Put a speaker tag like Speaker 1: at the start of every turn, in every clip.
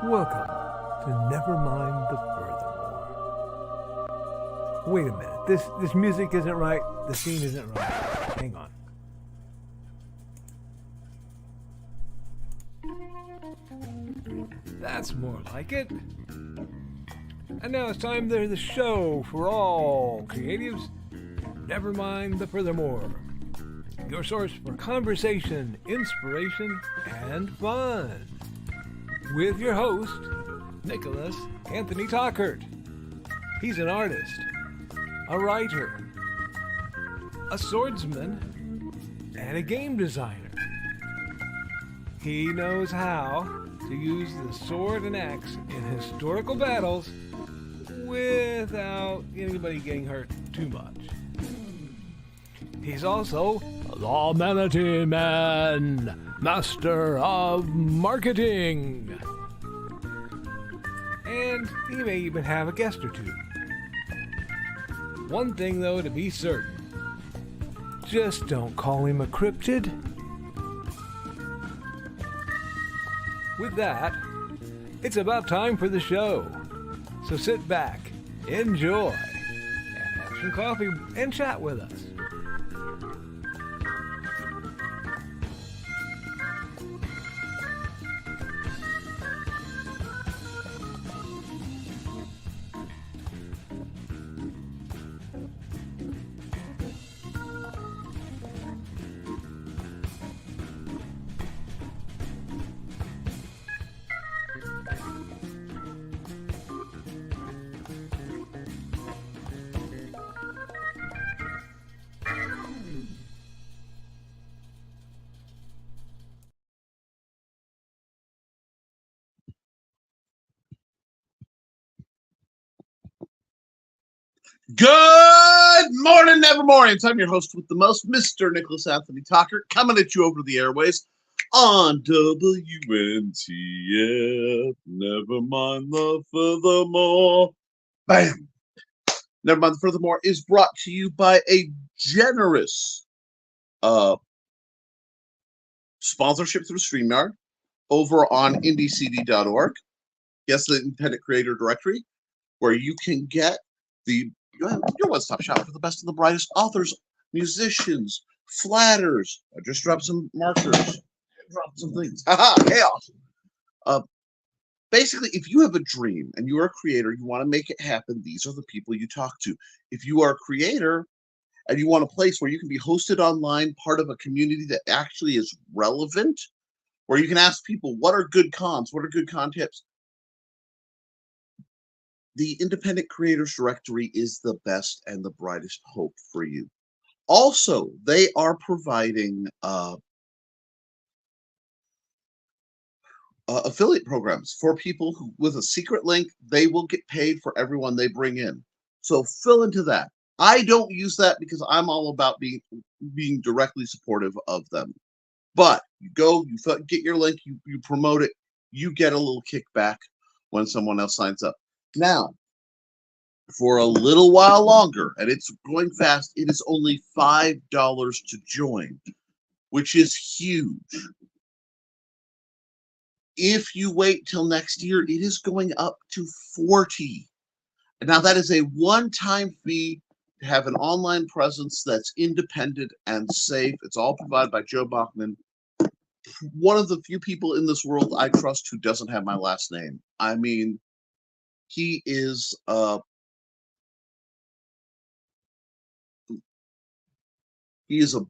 Speaker 1: Welcome to Nevermind The Furthermore. Wait a minute, this music isn't right, the scene isn't right. Hang on. That's more like it. And now it's time for the show for all creatives. Nevermind The Furthermore. Your source for conversation, inspiration, and fun. With your host, Nicholas Anthony Tockert. He's an artist, a writer, a swordsman, and a game designer. He knows how to use the sword and axe in historical battles without anybody getting hurt too much. He's also the Manatee Man, master of marketing. And he may even have a guest or two. One thing, though, to be certain. Just don't call him a cryptid. With that, it's about time for the show. So sit back, enjoy, and have some coffee and chat with us.
Speaker 2: Good morning, Nevermornings. I'm your host with the most, Mr. Nicholas Anthony Tockert, coming at you over the airways on WNTF. Nevermind the Furthermore. Bam! Nevermind the Furthermore is brought to you by a generous sponsorship through StreamYard over on indecd.org. Yes, the Independent Creator Directory, where you can get your one-stop shop for the best and the brightest authors, musicians, flatters. I just dropped some markers, dropped some things. Haha, chaos. Basically, if you have a dream and you are a creator, you want to make it happen, these are the people you talk to. If you are a creator and you want a place where you can be hosted online, part of a community that actually is relevant, where you can ask people, what are good cons? What are good con tips? The Independent Creators Directory is the best and the brightest hope for you. Also, they are providing affiliate programs for people who, with a secret link, they will get paid for everyone they bring in. So fill into that. I don't use that because I'm all about being directly supportive of them. But you go, you get your link, you promote it, you get a little kickback when someone else signs up. Now, for a little while longer, and it's going fast, it is only $5 to join, which is huge. If you wait till next year, it is going up to $40. Now, that is a one-time fee to have an online presence that's independent and safe. It's all provided by Joe Bachman, one of the few people in this world I trust who doesn't have my last name. I mean, he is a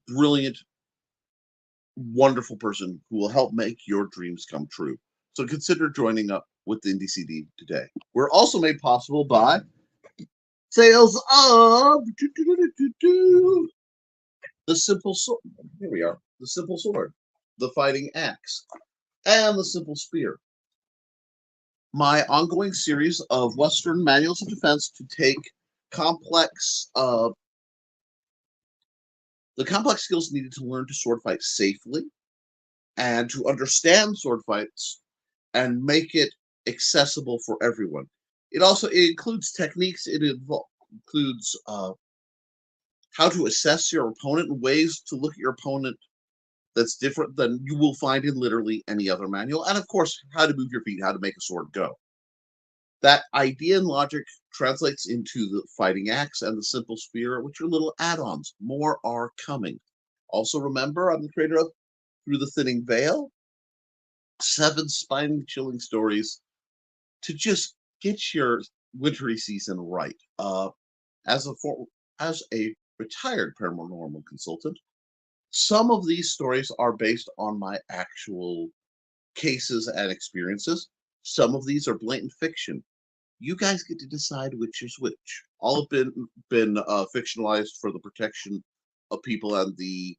Speaker 2: brilliant, wonderful person who will help make your dreams come true. So consider joining up with IndieCD today. We're also made possible by sales of the Simple Sword. Here we are. The Simple Sword, the Fighting Axe, and the Simple Spear. My ongoing series of Western manuals of defense to take the complex skills needed to learn to sword fight safely and to understand sword fights and make it accessible for everyone. It includes techniques. It includes how to assess your opponent and ways to look at your opponent that's different than you will find in literally any other manual. And of course, how to move your feet, how to make a sword go. That idea and logic translates into the fighting axe and the simple spear, which are little add-ons. More are coming. Also remember, I'm the creator of Through the Thinning Veil, 7 spine-chilling stories to just get your wintry season right. As a retired paranormal consultant, some of these stories are based on my actual cases and experiences. Some of these are blatant fiction. You guys get to decide which is which. All have been fictionalized for the protection of people and the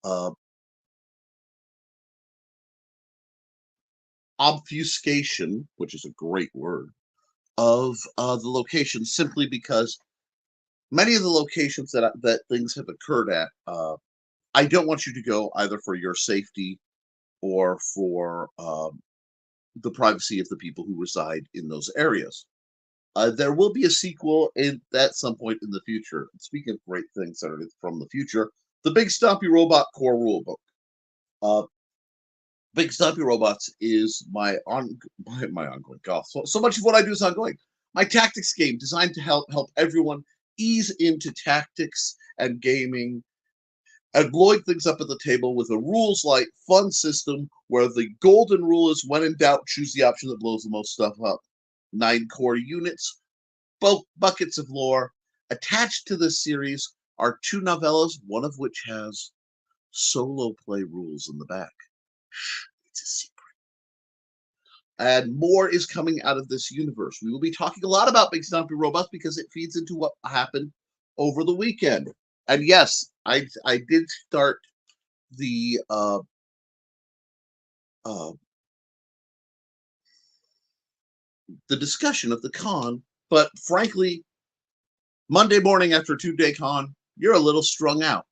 Speaker 2: uh, obfuscation, which is a great word, of the location, simply because many of the locations that things have occurred at, I don't want you to go either for your safety or for the privacy of the people who reside in those areas. There will be a sequel at some point in the future. Speaking of great things that are from the future, the Big Stompy Robot Core Rulebook. Uh, Big Stompy Robots is my ongoing. God, so much of what I do is ongoing. My tactics game designed to help everyone ease into tactics and gaming and blowing things up at the table with a rules light, fun system where the golden rule is when in doubt, choose the option that blows the most stuff up. 9 core units, both buckets of lore. Attached to this series are 2 novellas, one of which has solo play rules in the back. It's a secret. And more is coming out of this universe. We will be talking a lot about Big Stompy Robots because it feeds into what happened over the weekend. And yes, I did start the discussion of the con, but frankly, Monday morning after a 2-day con, you're a little strung out.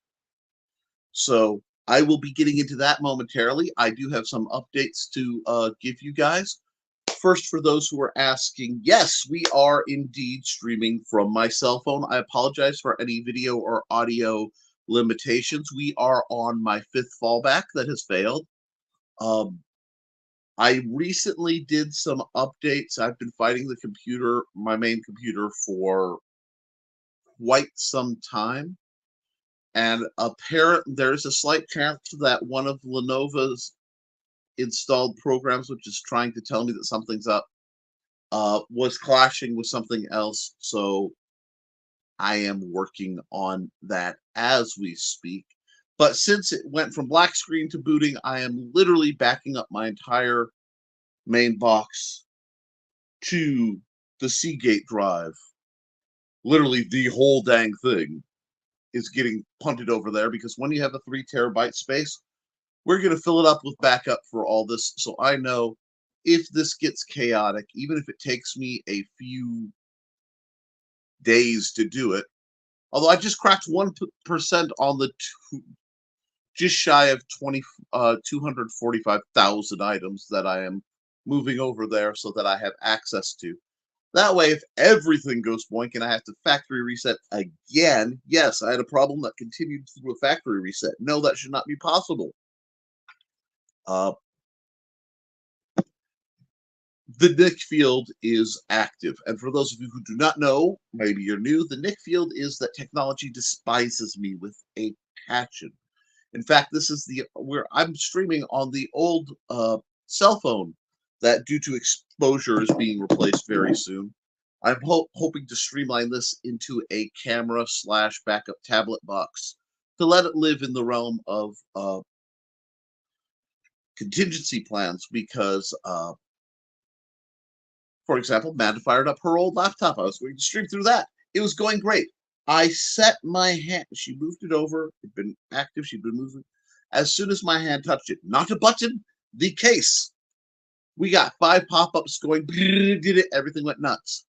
Speaker 2: So I will be getting into that momentarily. I do have some updates to give you guys. First, for those who are asking, yes, we are indeed streaming from my cell phone. I apologize for any video or audio limitations. We are on my 5th fallback that has failed. I recently did some updates. I've been fighting the computer, my main computer, for quite some time. And there's a slight chance that one of Lenovo's installed programs, which is trying to tell me that something's up, was clashing with something else. So I am working on that as we speak. But since it went from black screen to booting, I am literally backing up my entire main box to the Seagate drive. Literally the whole dang thing is getting punted over there because when you have a 3 terabyte space, we're going to fill it up with backup for all this. So I know if this gets chaotic, even if it takes me a few days to do it, although I just cracked 1% on the just shy of 245,000 items that I am moving over there so that I have access to. That way, if everything goes boink and I have to factory reset again, yes, I had a problem that continued through a factory reset. No, that should not be possible. The Nick field is active. And for those of you who do not know, maybe you're new, the Nick field is that technology despises me with a passion. In fact, this is where I'm streaming on the old cell phone that, due to exposure, is being replaced very soon. I'm hoping to streamline this into a camera / backup tablet box to let it live in the realm of contingency plans because, for example, Amanda fired up her old laptop. I was going to stream through that. It was going great. I set my hand. She moved it over. It'd been active. She'd been moving. As soon as my hand touched it, not a button, the case. We got 5 pop-ups going. Did it? Everything went nuts.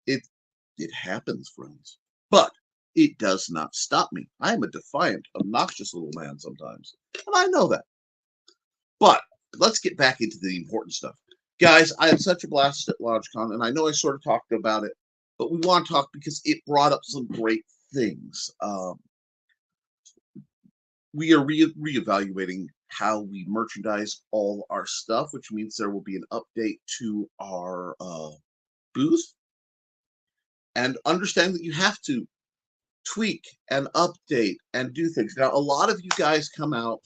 Speaker 2: It happens, friends. But it does not stop me. I am a defiant, obnoxious little man sometimes. And I know that. But let's get back into the important stuff. Guys, I had such a blast at LaunchCon, and I know I sort of talked about it, but we want to talk because it brought up some great things. we are reevaluating how we merchandise all our stuff, which means there will be an update to our booth. And understand that you have to tweak and update and do things. Now, a lot of you guys come out,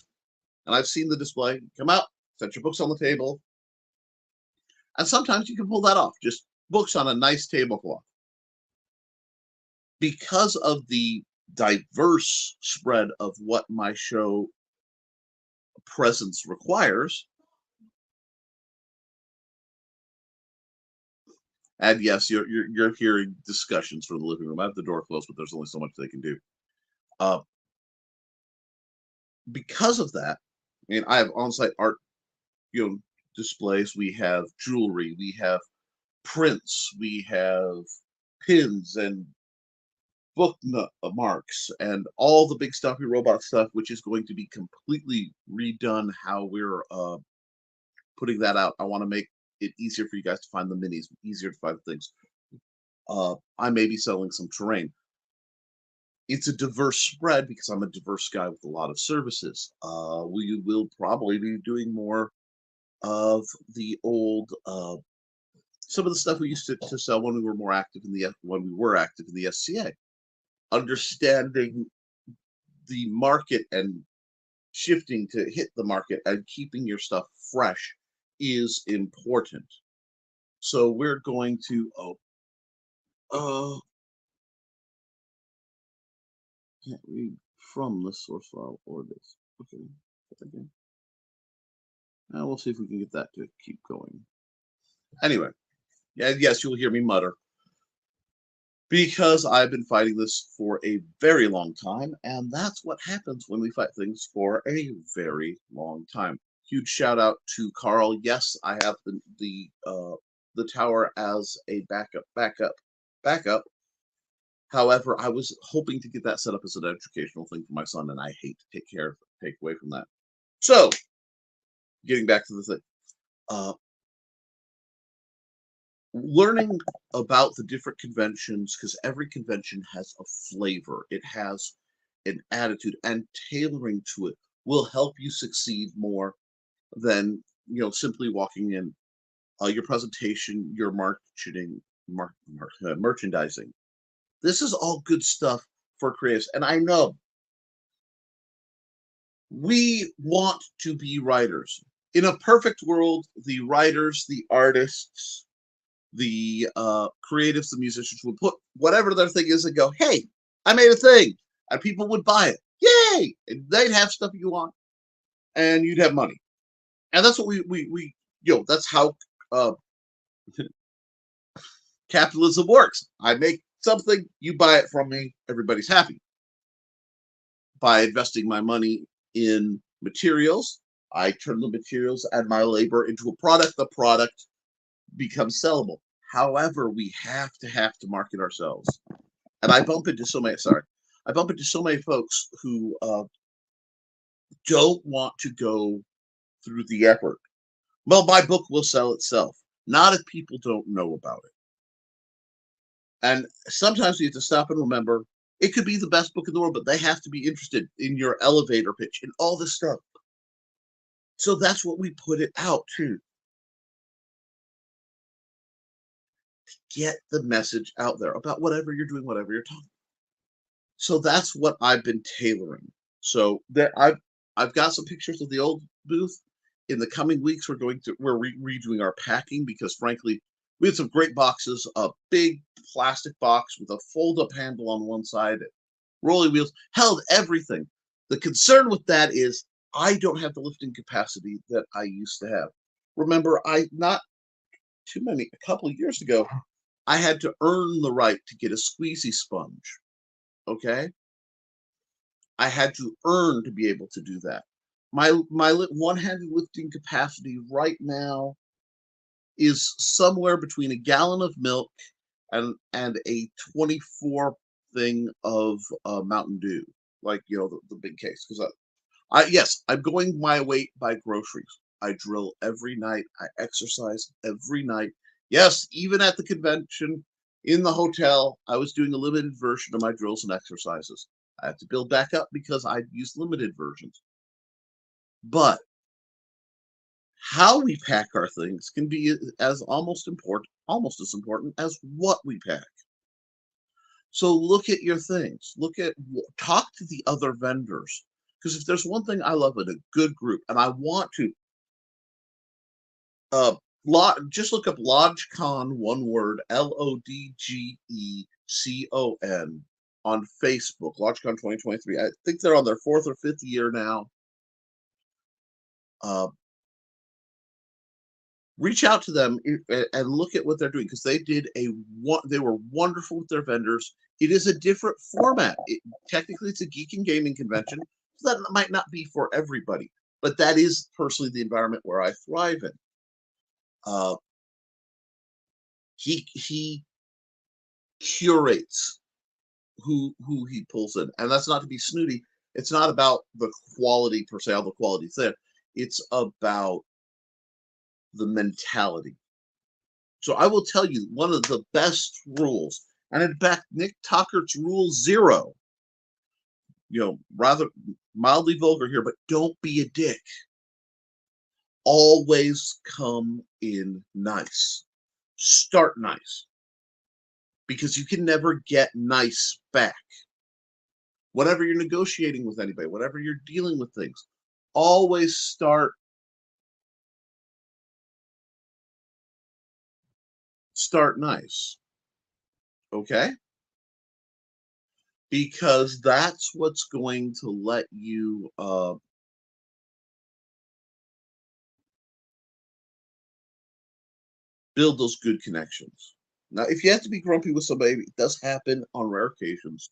Speaker 2: and I've seen the display, come out, set your books on the table, and sometimes you can pull that off, just books on a nice tablecloth. Because of the diverse spread of what my show presence requires, and yes, you're hearing discussions from the living room. I have the door closed, but there's only so much they can do. Because of that, I mean, I have on-site art, displays. We have jewelry, we have prints, we have pins and bookmarks, and all the big stuffy robot stuff, which is going to be completely redone. How we're putting that out, I want to make it easier for you guys to find the minis, easier to find things. I may be selling some terrain. It's a diverse spread because I'm a diverse guy with a lot of services. We will probably be doing more of the old, some of the stuff we used to sell when we were more active in the SCA. Understanding the market and shifting to hit the market and keeping your stuff fresh is important. So we're going to can't read from the source file or this. Okay, again. Now we'll see if we can get that to keep going. Anyway, yeah, yes, you'll hear me mutter because I've been fighting this for a very long time, and that's what happens when we fight things for a very long time. Huge shout out to Carl. Yes, I have the tower as a backup. However, I was hoping to get that set up as an educational thing for my son, and I hate to take away from that. So, getting back to the thing, learning about the different conventions, because every convention has a flavor, it has an attitude, and tailoring to it will help you succeed more than simply walking in. Your presentation, your merchandising. This is all good stuff for creatives, and I know we want to be writers. In a perfect world, the writers, the artists, the creatives, the musicians would put whatever their thing is and go, "Hey, I made a thing," and people would buy it. Yay! And they'd have stuff you want, and you'd have money, and that's what we that's how capitalism works. I make something, you buy it from me, everybody's happy. By investing my money in materials, I turn the materials and my labor into a product. The product becomes sellable. However, we have to market ourselves. And I bump into so many folks who don't want to go through the effort. Well, my book will sell itself. Not if people don't know about it. And sometimes you have to stop and remember, it could be the best book in the world, but they have to be interested in your elevator pitch and all this stuff. So that's what we put it out to get the message out there about whatever you're doing, whatever you're talking. So that's what I've been tailoring. So that I've got some pictures of the old booth. In the coming weeks, we're redoing our packing because, frankly, we had some great boxes, a big plastic box with a fold-up handle on one side, rolling wheels, held everything. The concern with that is I don't have the lifting capacity that I used to have. Remember, a couple of years ago, I had to earn the right to get a squeezy sponge. Okay? I had to earn to be able to do that. My one-handed lifting capacity right now is somewhere between a gallon of milk and a 24 thing of Mountain Dew, like the big case. Because I'm going my weight by groceries. I drill every night. I exercise every night. Yes, even at the convention, in the hotel, I was doing a limited version of my drills and exercises. I have to build back up because I use limited versions. But how we pack our things can be as almost as important as what we pack. So look at your things. Talk to the other vendors. Because if there's one thing I love in a good group, and I want to, just look up LodgeCon, one word, LODGECON on Facebook, LodgeCon 2023. I think they're on their 4th or 5th year now. Reach out to them and look at what they're doing, because they were wonderful with their vendors. It is a different format. Technically, it's a geek and gaming convention, so that might not be for everybody, but that is personally the environment where I thrive in. He curates who he pulls in, and that's not to be snooty. It's not about the quality per se, all the quality's there. It's about the mentality. So I will tell you, one of the best rules, and in fact, Nick Tockert's Rule 0, rather mildly vulgar here, but don't be a dick. Always come in nice. Start nice. Because you can never get nice back. Whenever you're negotiating with anybody, whenever you're dealing with things, always start nice. Okay? Because that's what's going to let you build those good connections. Now, if you have to be grumpy with somebody, it does happen on rare occasions.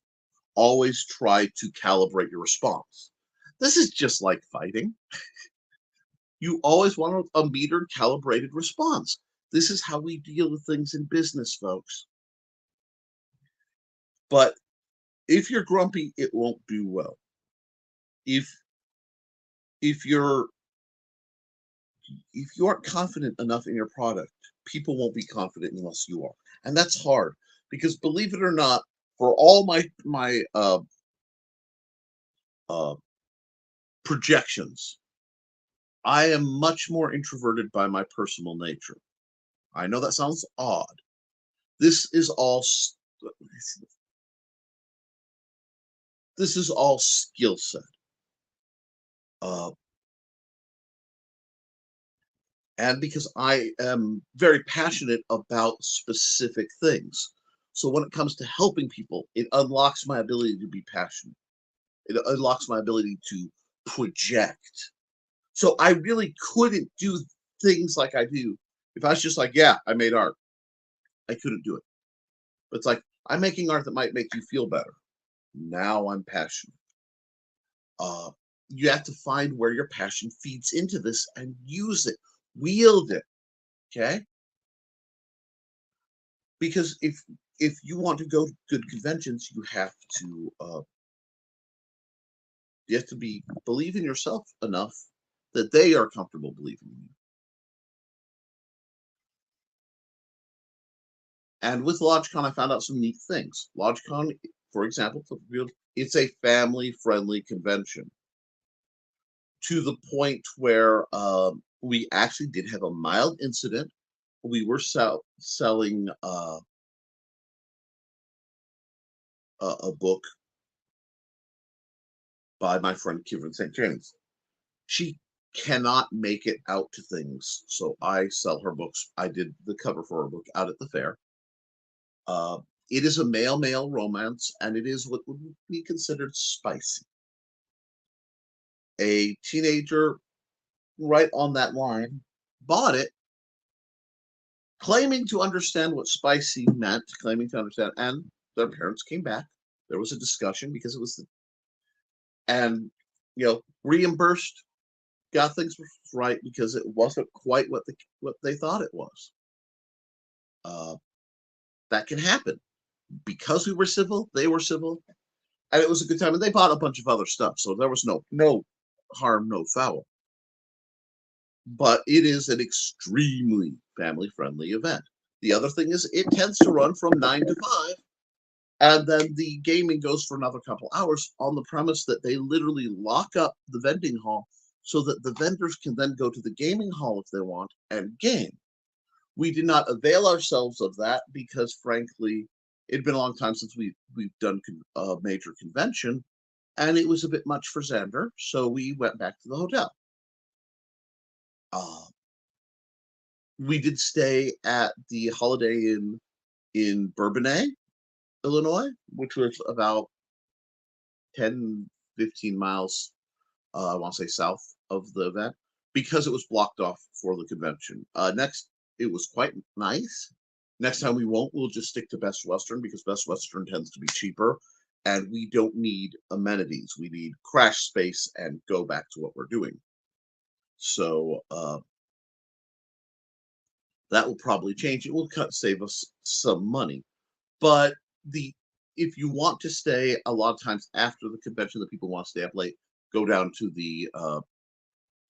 Speaker 2: Always try to calibrate your response. This is just like fighting. You always want a metered, calibrated response. This is how we deal with things in business, folks. But if you're grumpy, it won't do well. If you aren't confident enough in your product, people won't be confident unless you are, and that's hard, because believe it or not, for all my projections, I am much more introverted by my personal nature. I know that sounds odd. This is all skill set. And because I am very passionate about specific things. So when it comes to helping people, it unlocks my ability to be passionate. It unlocks my ability to project. So I really couldn't do things like I do if I was just like, yeah, I made art. I couldn't do it. But it's like, I'm making art that might make you feel better. Now I'm passionate. You have to find where your passion feeds into this and use it, wield it. Okay? Because if you want to go to good conventions, you have to believe in yourself enough that they are comfortable believing in you. And with LodgeCon, I found out some neat things. LodgeCon, for example, it's a family-friendly convention, to the point where we actually did have a mild incident. We were selling a book by my friend Kieran St. James. She cannot make it out to things, so I sell her books. I did the cover for her book out at the fair. It is a male-male romance, and it is what would be considered spicy. A teenager right on that line bought it, claiming to understand what spicy meant, and their parents came back. There was a discussion because it was and reimbursed, got things right because it wasn't quite what they thought it was. That can happen. Because we were civil, they were civil, and it was a good time. And they bought a bunch of other stuff, so there was no harm, no foul. But it is an extremely family-friendly event. The other thing is it tends to run from 9 to 5, And then the gaming goes for another couple hours on the premise that they literally lock up the vending hall so that the vendors can then go to the gaming hall if they want and game. We did not avail ourselves of that because, frankly, it'd been a long time since we've done a major convention, and it was a bit much for Xander, so we went back to the hotel. Uh, we did stay at the Holiday Inn in Bourbonnais, Illinois, which was about 10, 15 miles, I want to say south of the event, because it was blocked off for the convention. Next, it was quite nice. Next time we'll just stick to Best Western because Best Western tends to be cheaper and we don't need amenities. We need crash space and go back to what we're doing. So that will probably change. It will save us some money. But if you want to stay a lot of times after the convention, that people want to stay up late, go down to the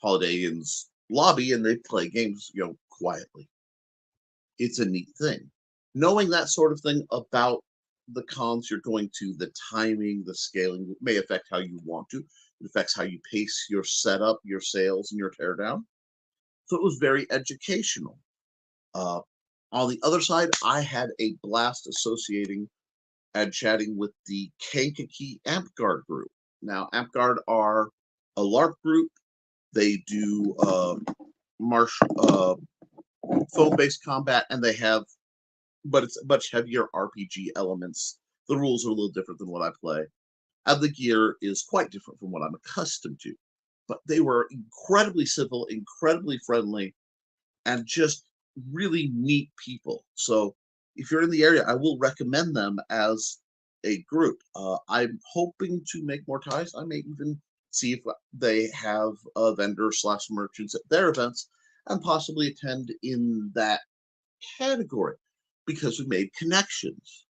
Speaker 2: Holiday Inn's lobby and they play games, quietly. It's a neat thing. Knowing that sort of thing about the cons you're going to, the timing, the scaling may affect how you want to. It affects how you pace your setup, your sales, and your teardown. So it was very educational. On the other side, I had a blast associating and chatting with the Kankakee Amp Guard group. Now, Amp Guard are a LARP group. They do phone-based combat, and but it's much heavier RPG elements. The rules are a little different than what I play, and the gear is quite different from what I'm accustomed to. But they were incredibly civil, incredibly friendly, and just really neat people. So if you're in the area, I will recommend them as a group. I'm hoping to make more ties. I may even see if they have vendor/merchants at their events and possibly attend in that category because we made connections.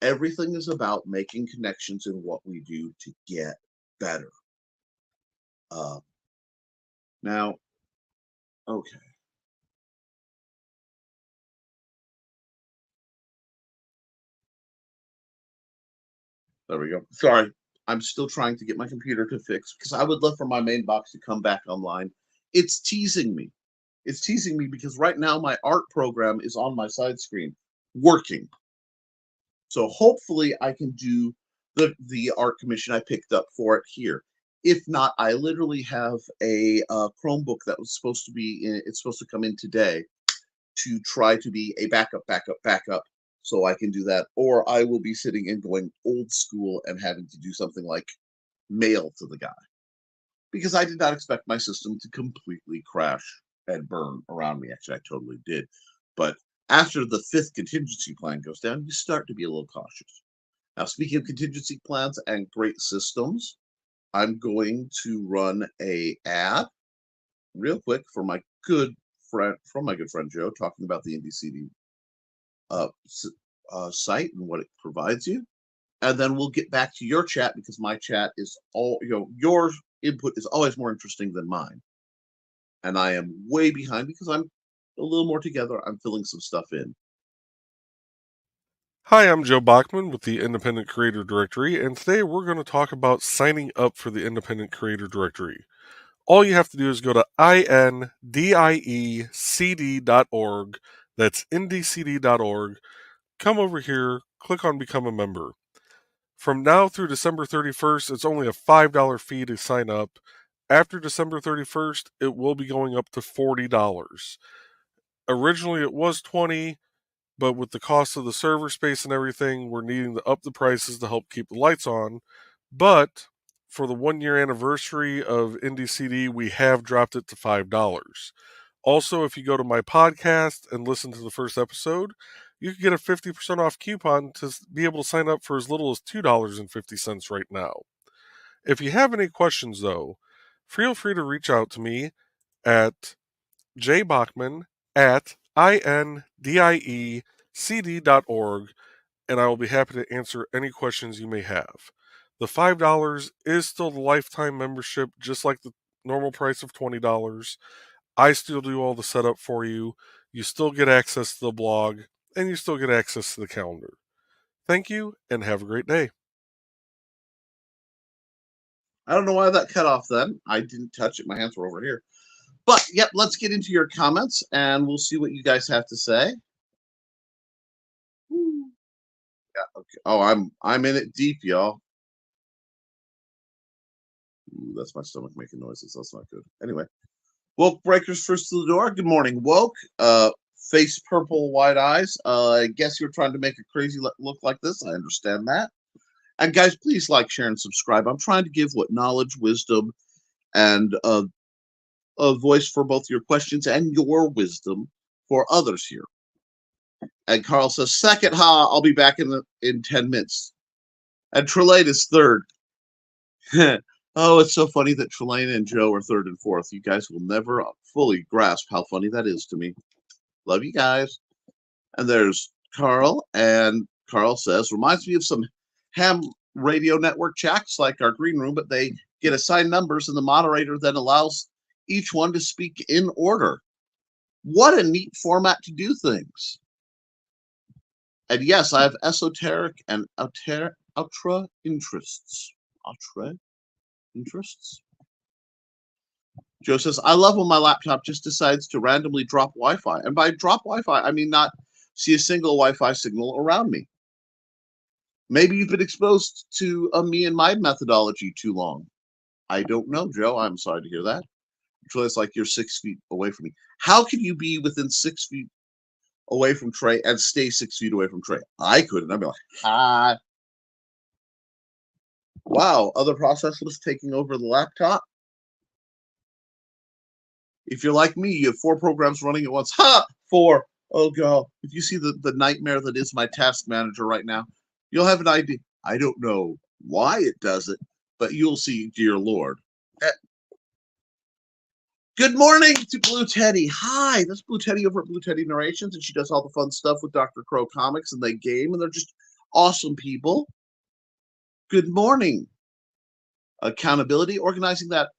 Speaker 2: Everything is about making connections in what we do to get better. Now, okay. There we go. Sorry, I'm still trying to get my computer to fix because I would love for my main box to come back online. It's teasing me. It's teasing me because right now my art program is on my side screen working. So hopefully I can do the art commission I picked up for it here. If not, I literally have a Chromebook that was supposed to it's supposed to come in today to try to be a backup so I can do that. Or I will be sitting and going old school and having to do something like mail to the guy. Because I did not expect my system to completely crash and burn around me. Actually, I totally did. But after the fifth contingency plan goes down, you start to be a little cautious. Now, speaking of contingency plans and great systems, I'm going to run a ad real quick from my good friend Joe, talking about the IndieCD site and what it provides you, and then we'll get back to your chat because my chat is your input is always more interesting than mine, and I am way behind because I'm a little more together. I'm filling some stuff in.
Speaker 3: Hi, I'm Joe Bachman with the Independent Creator Directory, and today we're going to talk about signing up for the Independent Creator Directory. All you have to do is go to indiecd.org, that's indiecd.org, come over here, click on Become a Member. From now through December 31st, it's only a $5 fee to sign up. After December 31st, it will be going up to $40. Originally it was $20, but with the cost of the server space and everything, we're needing to up the prices to help keep the lights on. But for the 1 year anniversary of IndieCD, we have dropped it to $5. Also, if you go to my podcast and listen to the first episode, you can get a 50% off coupon to be able to sign up for as little as $2.50 right now. If you have any questions, though, feel free to reach out to me at jbachman at indiecd.org, and I will be happy to answer any questions you may have. The $5 is still the lifetime membership, just like the normal price of $20. I still do all the setup for you. You still get access to the blog, and you still get access to the calendar. Thank you, and have a great day.
Speaker 2: I don't know why that cut off then. I didn't touch it. My hands were over here. But, yep, let's get into your comments, and we'll see what you guys have to say. Yeah, okay. Oh, I'm in it deep, y'all. Ooh, that's my stomach making noises. That's not good. Anyway, Woke Breakers first to the door. Good morning, Woke. Face purple, wide eyes. I guess you're trying to make a crazy look like this. I understand that. And guys, please like, share, and subscribe. I'm trying to give what knowledge, wisdom, and a voice for both your questions and your wisdom for others here. And Carl says, second, I'll be back in 10 minutes. And Trelane is third. Oh, it's so funny that Trelane and Joe are third and fourth. You guys will never fully grasp how funny that is to me. Love you guys. And there's Carl, and Carl says, reminds me of some ham radio network chats like our green room, but they get assigned numbers, and the moderator then allows each one to speak in order. What a neat format to do things. And yes, I have esoteric and ultra interests. Ultra interests? Joe says, I love when my laptop just decides to randomly drop Wi-Fi. And by drop Wi-Fi, I mean not see a single Wi-Fi signal around me. Maybe you've been exposed to me and my methodology too long. I don't know, Joe. I'm sorry to hear that. Actually, it's like you're 6 feet away from me. How can you be within 6 feet away from Trey and stay 6 feet away from Trey? I couldn't. I'd be like, hi. Wow, other processors taking over the laptop. If you're like me, you have 4 programs running at once. Ha! 4. Oh, God. If you see the nightmare that is my task manager right now, you'll have an idea. I don't know why it does it, but you'll see, dear Lord. Good morning to Blue Teddy. Hi, that's Blue Teddy over at Blue Teddy Narrations, and she does all the fun stuff with Dr. Crow Comics, and they game, and they're just awesome people. Good morning. Accountability, organizing that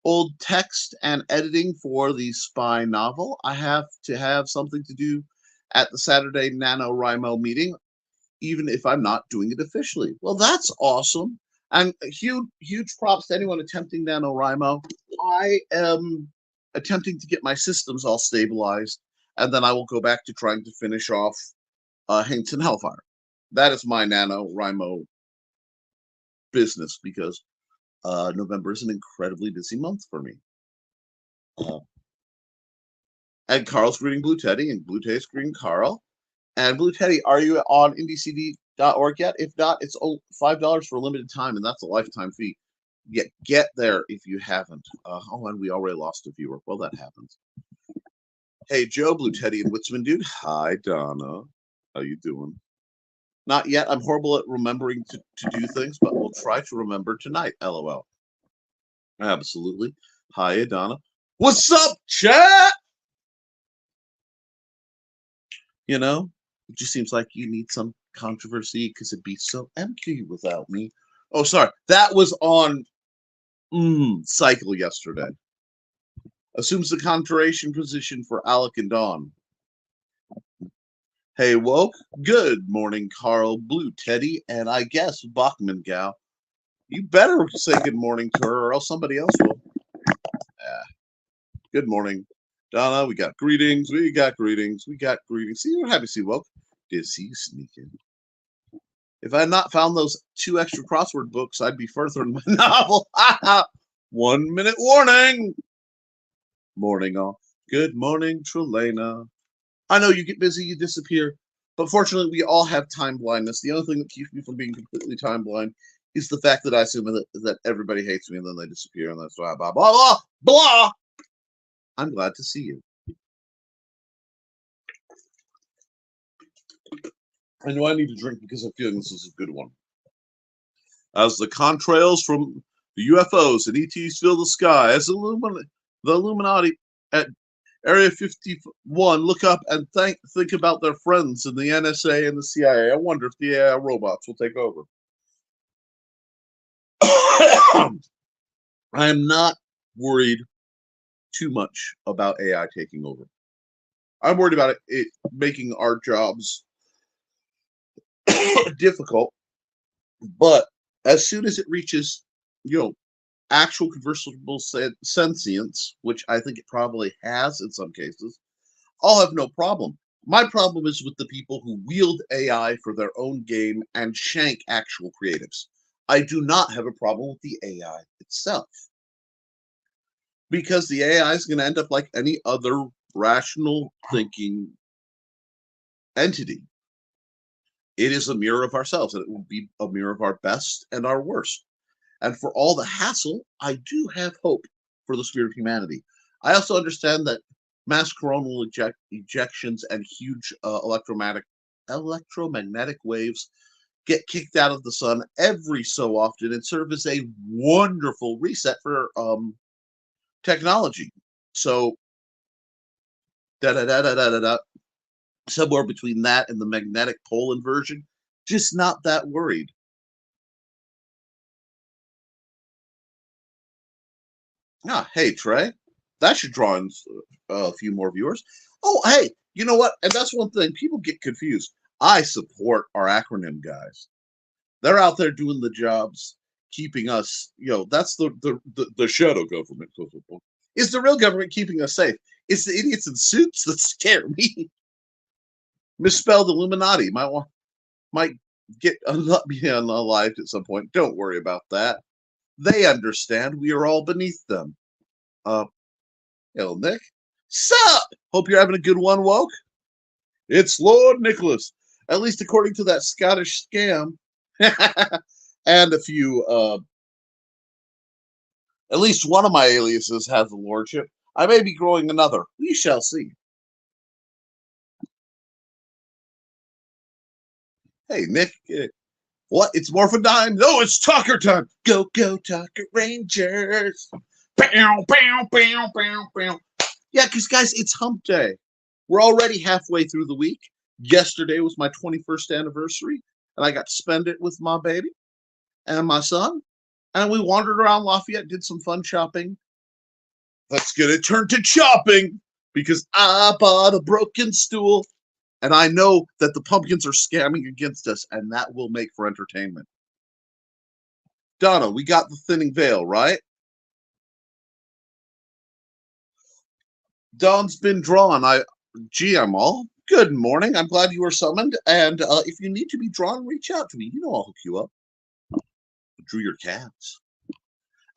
Speaker 2: old text and editing for the spy novel. I have to have something to do at the Saturday NaNoWriMo meeting, even if I'm not doing it officially. Well, that's awesome. And huge props to anyone attempting NaNoWriMo. I am attempting to get my systems all stabilized, and then I will go back to trying to finish off Haints and Hellfire. That is my NaNoWriMo business, because November is an incredibly busy month for me. And Carl's greeting Blue Teddy, and Blue Teddy's greeting Carl. And Blue Teddy, are you on IndieCD.org yet? If not, it's $5 for a limited time, and that's a lifetime fee. Get there if you haven't. And we already lost a viewer. Well, that happens. Hey, Joe, Blue Teddy, and Witsman Dude. Hi, Donna. How you doing? Not yet. I'm horrible at remembering to do things, but we'll try to remember tonight. LOL. Absolutely. Hi, Donna. What's up, chat? You know, it just seems like you need some controversy because it'd be so empty without me. Oh, sorry. That was on Cycle yesterday. Assumes the contrarian position for Alec and Dawn. Hey, Woke. Good morning, Carl, Blue Teddy, and I guess Bachman Gal. You better say good morning to her, or else somebody else will. Good morning, Donna. We got greetings. We got greetings. See, you're happy to see Woke. Did see you sneaking. If I had not found those 2 extra crossword books, I'd be further in my novel. 1 minute warning. Morning, all. Good morning, Trelana. I know you get busy, you disappear, but fortunately, we all have time blindness. The only thing that keeps me from being completely time blind is the fact that I assume that everybody hates me and then they disappear, and that's blah, blah, blah, blah, blah. I'm glad to see you. I know I need a drink because I'm feeling this is a good one. As the contrails from the UFOs and ETs fill the sky, as the Illuminati at Area 51 look up and think about their friends in the NSA and the CIA. I wonder if the AI robots will take over. I am not worried too much about AI taking over. I'm worried about it making our jobs difficult. But as soon as it reaches, you know, actual conversable sentience, which I think it probably has in some cases, I'll have no problem. My problem is with the people who wield AI for their own game and shank actual creatives. I do not have a problem with the AI itself, because the AI is going to end up like any other rational thinking entity. It is a mirror of ourselves, and it will be a mirror of our best and our worst. And for all the hassle, I do have hope for the spirit of humanity. I also understand that mass coronal ejections and huge electromagnetic waves get kicked out of the sun every so often and serve as a wonderful reset for technology. So, da da da da da da, somewhere between that and the magnetic pole inversion, just not that worried. Ah, hey, Trey. That should draw in a few more viewers. Oh, hey, you know what? And that's one thing people get confused. I support our acronym guys. They're out there doing the jobs, keeping us, that's the shadow government. Is the real government keeping us safe? It's the idiots in suits that scare me. Misspelled Illuminati might get be unalived at some point. Don't worry about that. They understand we are all beneath them. Hello, Nick. Sup? Hope you're having a good one, Woke. It's Lord Nicholas, at least according to that Scottish scam. And a few, at least one of my aliases has the lordship. I may be growing another. We shall see. Hey, Nick. What? It's Morphodime? No, it's Tockert time. Go, go, Tockert Rangers. Bow, bow, bow, bow, bow. Yeah, because, guys, it's hump day. We're already halfway through the week. Yesterday was my 21st anniversary, and I got to spend it with my baby and my son. And we wandered around Lafayette, did some fun shopping. Let's get it turned to chopping, because I bought a broken stool. And I know that the pumpkins are scamming against us, and that will make for entertainment. Donna, we got the thinning veil, right? Dawn's been drawn. I'm all. Good morning. I'm glad you were summoned. And if you need to be drawn, reach out to me. You know I'll hook you up. Drew your cats.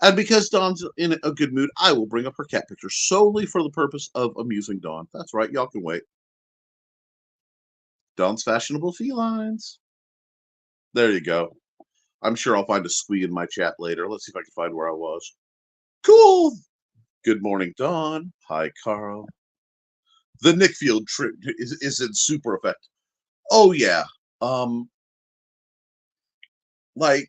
Speaker 2: And because Dawn's in a good mood, I will bring up her cat picture solely for the purpose of amusing Dawn. That's right. Y'all can wait. Dawn's fashionable felines. There you go. I'm sure I'll find a squee in my chat later. Let's see if I can find where I was. Cool. Good morning, Dawn. Hi, Carl. The Nickfield trip is in super effect. Oh yeah. Like,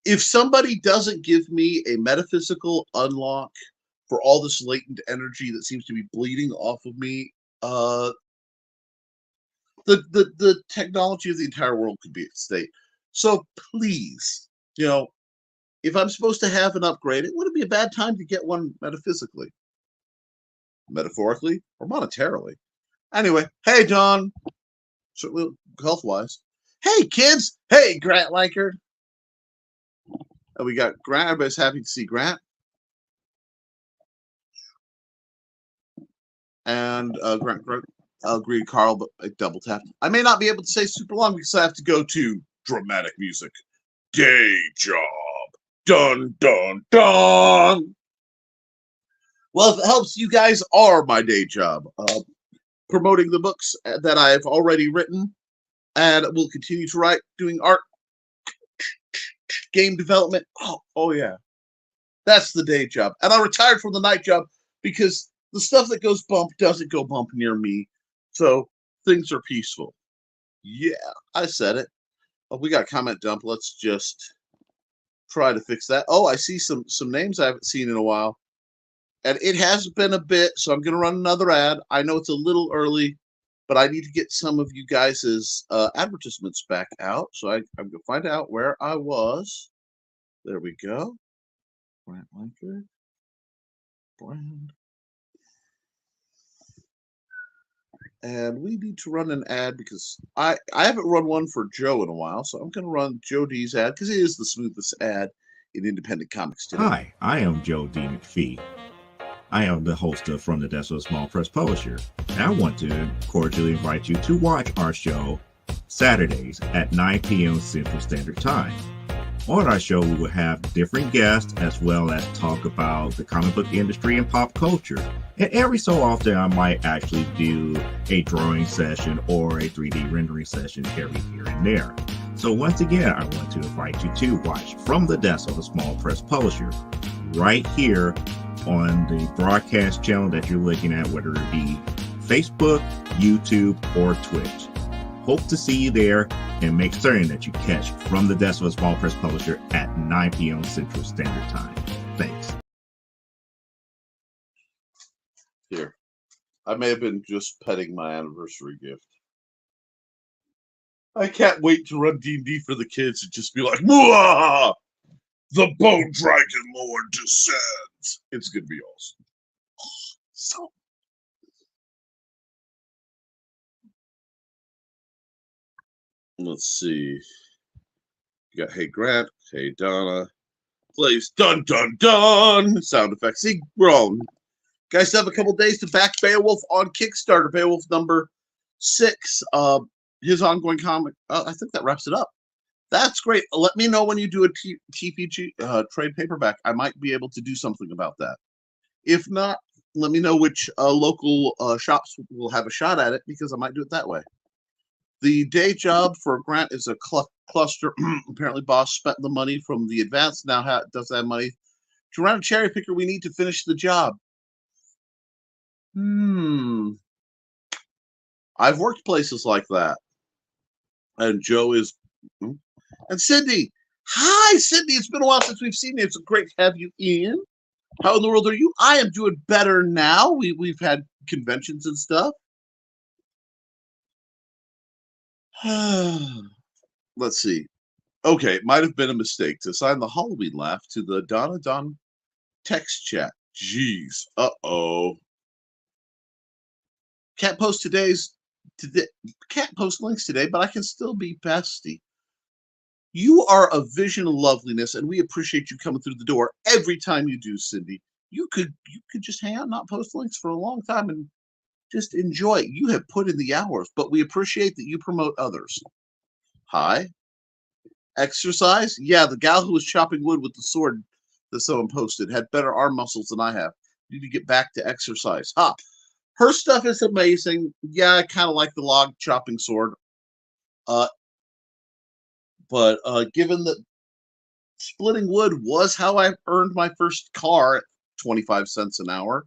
Speaker 2: if somebody doesn't give me a metaphysical unlock for all this latent energy that seems to be bleeding off of me, the technology of the entire world could be at stake. So please, if I'm supposed to have an upgrade, it wouldn't be a bad time to get one metaphysically, metaphorically, or monetarily. Anyway, hey, Don. Certainly health-wise. Hey, kids. Hey, Grant Lankard. And we got Grant. Everybody's happy to see Grant. And Grant, I'll agree, Carl, but I double tapped. I may not be able to say super long because I have to go to dramatic music. Day job. Dun, dun, dun. Well, if it helps, you guys are my day job. Promoting the books that I've already written and will continue to write, doing art, game development. Oh yeah. That's the day job. And I retired from the night job because the stuff that goes bump doesn't go bump near me. So things are peaceful. Yeah, I said it. Oh, we got comment dump. Let's just try to fix that. Oh, I see some names I haven't seen in a while. And it has been a bit, so I'm going to run another ad. I know it's a little early, but I need to get some of you guys' advertisements back out. So I'm going to find out where I was. There we go. Grant Lankard. Brand. And we need to run an ad because I haven't run one for Joe in a while, so I'm going to run Joe D's ad because it is the smoothest ad in independent comics today.
Speaker 4: Hi, I am Joe D. McPhee. I am the host of From the Desk of a Small Press Publisher, and I want to cordially invite you to watch our show Saturdays at 9 p.m. Central Standard Time. On our show, we will have different guests as well as talk about the comic book industry and pop culture. And every so often, I might actually do a drawing session or a 3D rendering session every here and there. So once again, I want to invite you to watch From the Desk of a Small Press Publisher right here on the broadcast channel that you're looking at, whether it be Facebook, YouTube, or Twitch. Hope to see you there, and make certain that you catch From the Desk of a Small Press Publisher at 9 p.m. Central Standard Time. Thanks.
Speaker 2: Here. I may have been just petting my anniversary gift. I can't wait to run D&D for the kids and just be like, Mwah! The Bone Dragon Lord descends. It's going to be awesome. So. Let's see. You got Hey Grant, Hey Donna. Plays dun dun dun sound effects. See, we're all guys have a couple days to back Beowulf on Kickstarter. Beowulf number 6. His ongoing comic. I think that wraps it up. That's great. Let me know when you do a TPG trade paperback. I might be able to do something about that. If not, let me know which local shops will have a shot at it because I might do it that way. The day job for Grant is a cluster. Apparently, boss spent the money from the advance. Now doesn't have money to run a cherry picker. We need to finish the job. I've worked places like that. And Joe is. And Cindy. Hi, Cindy. It's been a while since we've seen you. It's great to have you in. How in the world are you? I am doing better now. We've had conventions and stuff. Let's see. Okay, it might have been a mistake to assign the Halloween laugh to the Donna Don text chat. Jeez. Uh-oh. Can't post can't post links today, but I can still be bestie. You are a vision of loveliness, and we appreciate you coming through the door every time you do, Cindy. You could just hang out and not post links for a long time and just enjoy it. You have put in the hours, but we appreciate that you promote others. Hi. Exercise? Yeah, the gal who was chopping wood with the sword that someone posted had better arm muscles than I have. Need to get back to exercise. Her stuff is amazing. Yeah, I kind of like the log chopping sword. But given that splitting wood was how I earned my first car at 25 cents an hour